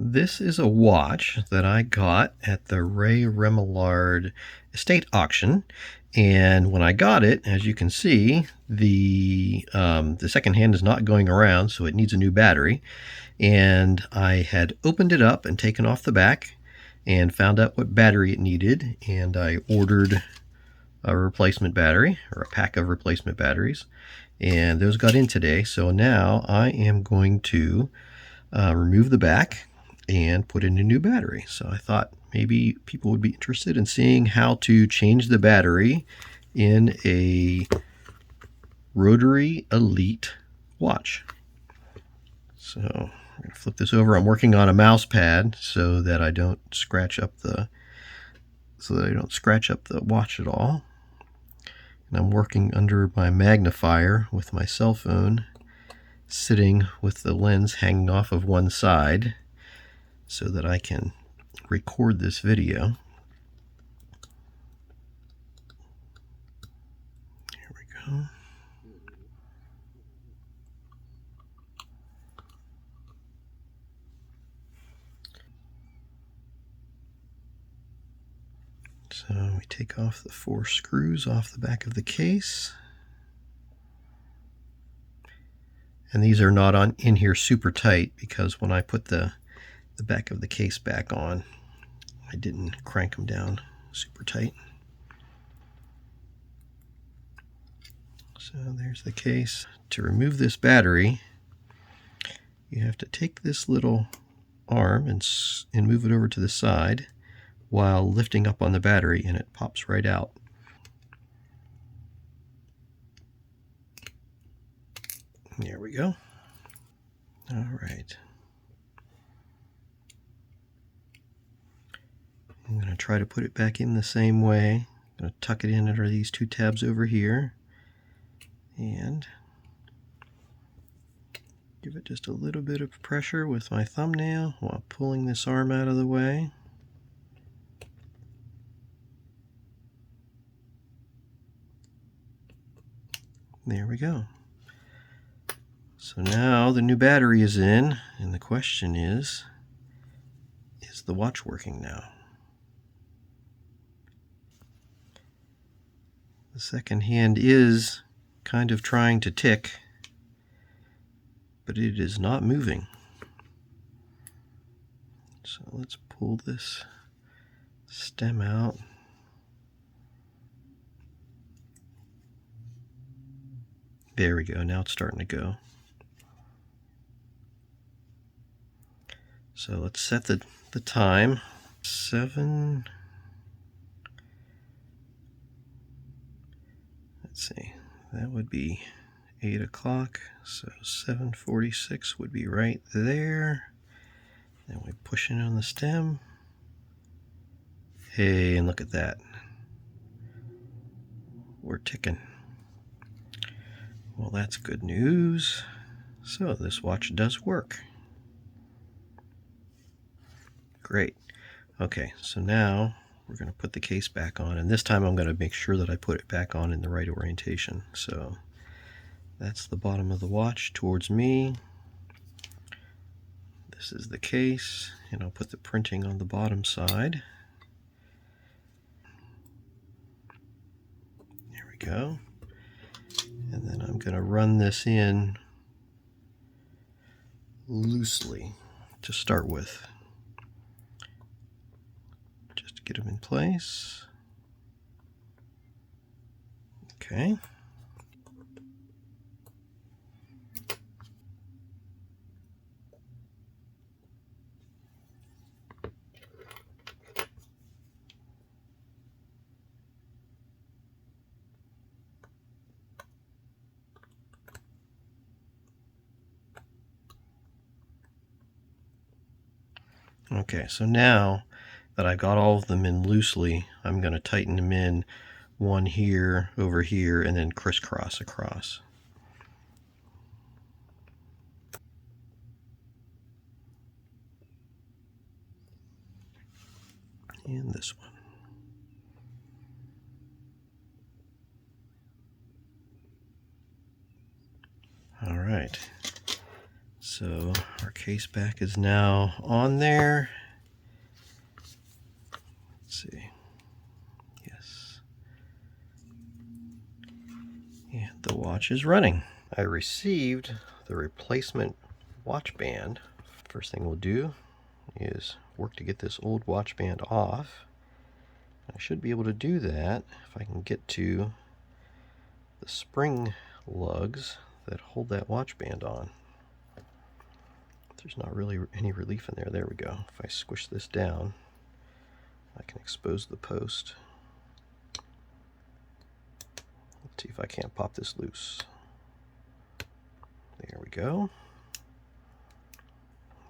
This is a watch that I got at the Ray Remillard estate auction. And when I got it, as you can see, the second hand is not going around, so it needs a new battery. And I had opened it up and taken off the back and found out what battery it needed. And I ordered a replacement battery, or a pack of replacement batteries. And those got in today. So now I am going to remove the back and put in a new battery. So I thought maybe people would be interested in seeing how to change the battery in a Rotary Elite watch. So I'm going to flip this over. I'm working on a mouse pad so that I don't scratch up the watch at all. And I'm working under my magnifier with my cell phone, sitting with the lens hanging off of one side so that I can record this video. Here we go. So we take off the 4 screws off the back of the case. And these are not in here super tight because when I put the back of the case back on, I didn't crank them down super tight. So there's the case. To remove this battery, you have to take this little arm and move it over to the side while lifting up on the battery, and it pops right out. There we go. All right. I'm going to try to put it back in the same way. I'm going to tuck it in under these 2 tabs over here and give it just a little bit of pressure with my thumbnail while pulling this arm out of the way. There we go. So now the new battery is in, and the question is the watch working now? The second hand is kind of trying to tick, but it is not moving. So let's pull this stem out. There we go. Now it's starting to go. So let's set the time. 7. Let's see. That would be 8 o'clock. So 7:46 would be right there. Then we push in on the stem. Hey, and look at that. We're ticking. Well, that's good news. So this watch does work. Great. Okay, so now we're going to put the case back on, and this time I'm going to make sure that I put it back on in the right orientation. So that's the bottom of the watch towards me. This is the case, and I'll put the printing on the bottom side. There we go. And then I'm going to run this in loosely to start with. Just to get them in place. Okay. Okay, so now that I got all of them in loosely, I'm going to tighten them in, one here, over here, and then crisscross across. And this one. All right. So our case back is now on there. Let's see. Yes. And the watch is running. I received the replacement watch band. First thing we'll do is work to get this old watch band off. I should be able to do that if I can get to the spring lugs that hold that watch band on. There's not really any relief in there. There we go. If I squish this down, I can expose the post. Let's see if I can't pop this loose. There we go.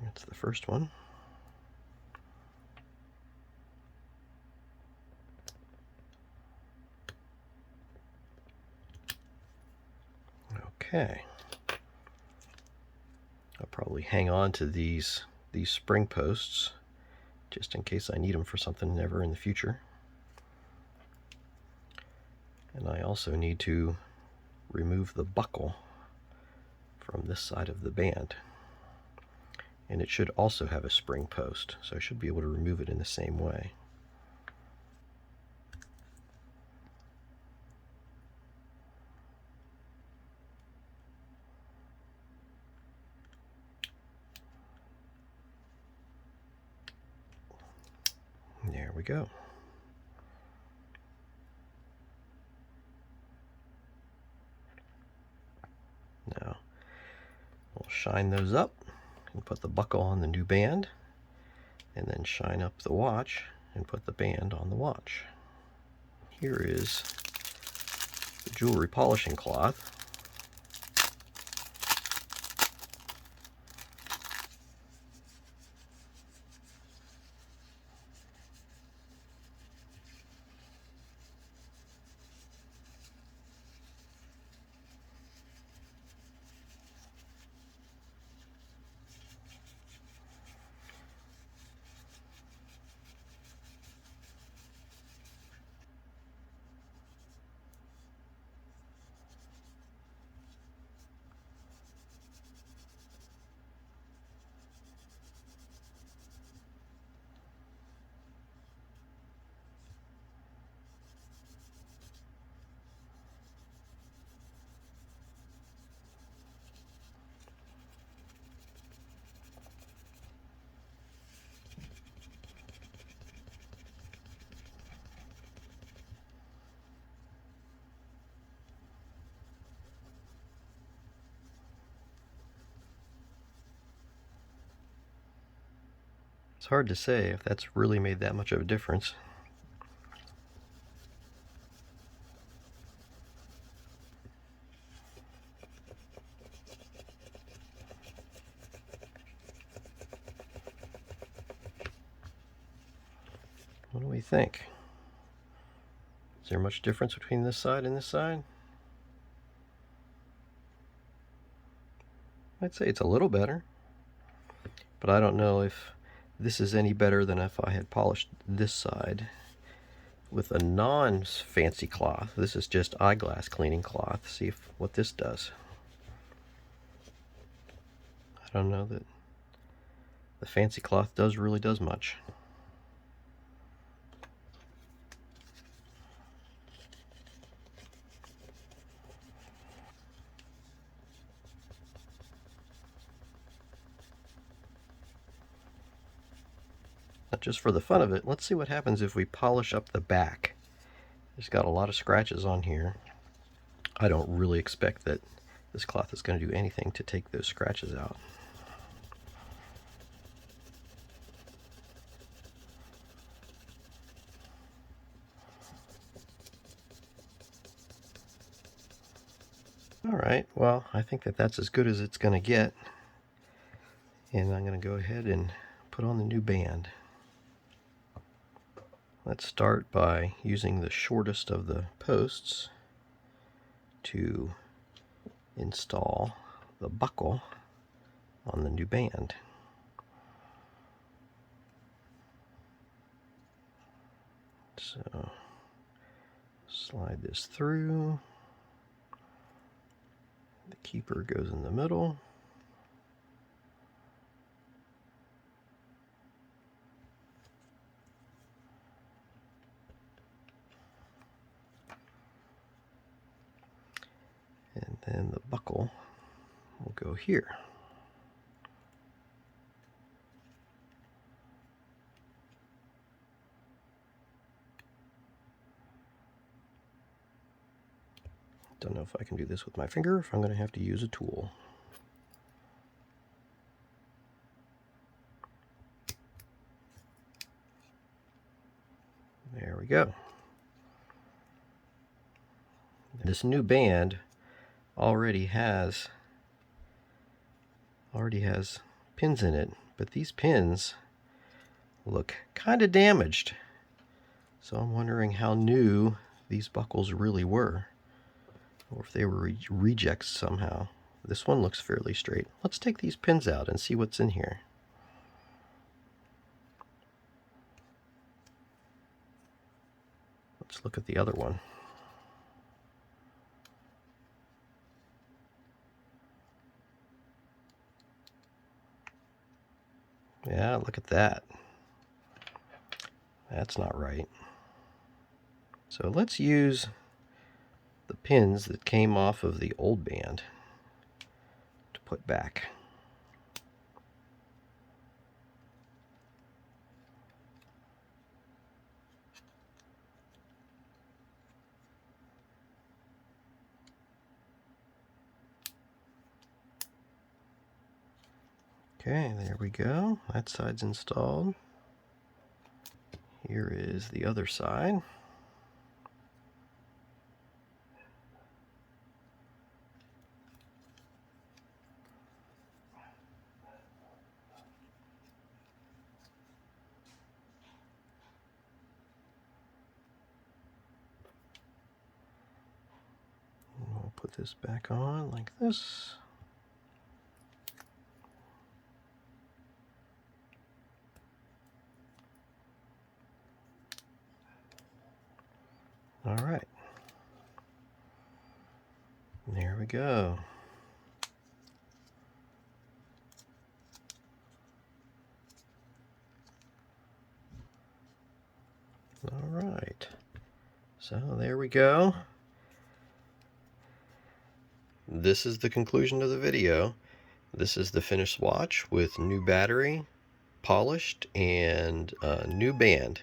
That's the first one. Okay. I'll probably hang on to these spring posts just in case I need them for something ever in the future. And I also need to remove the buckle from this side of the band. And it should also have a spring post, so I should be able to remove it in the same way. There we go. Now we'll shine those up and put the buckle on the new band, and then shine up the watch and put the band on the watch. Here is the jewelry polishing cloth. It's hard to say if that's really made that much of a difference. What do we think? Is there much difference between this side and this side? I'd say it's a little better, but I don't know if this is any better than if I had polished this side with a non-fancy cloth. This is just eyeglass cleaning cloth. See what this does. I don't know that the fancy cloth really does much. Just for the fun of it, let's see what happens if we polish up the back. It's got a lot of scratches on here. I don't really expect that this cloth is going to do anything to take those scratches out. Alright, well, I think that that's as good as it's going to get. And I'm going to go ahead and put on the new band. Let's start by using the shortest of the posts to install the buckle on the new band. So slide this through. The keeper goes in the middle. then the buckle will go here. Don't know if I can do this with my finger, if I'm going to have to use a tool. There we go. This new band already has pins in it, but these pins look kind of damaged. So I'm wondering how new these buckles really were, or if they were rejects somehow. This one looks fairly straight. Let's take these pins out and see what's in here. Let's look at the other one. Yeah, look at that. That's not right. So let's use the pins that came off of the old band to put back. Okay, there we go. That side's installed. Here is the other side. We'll put this back on like this. All right. There we go. All right. So there we go. This is the conclusion of the video. This is the finished watch with new battery, polished, and a new band.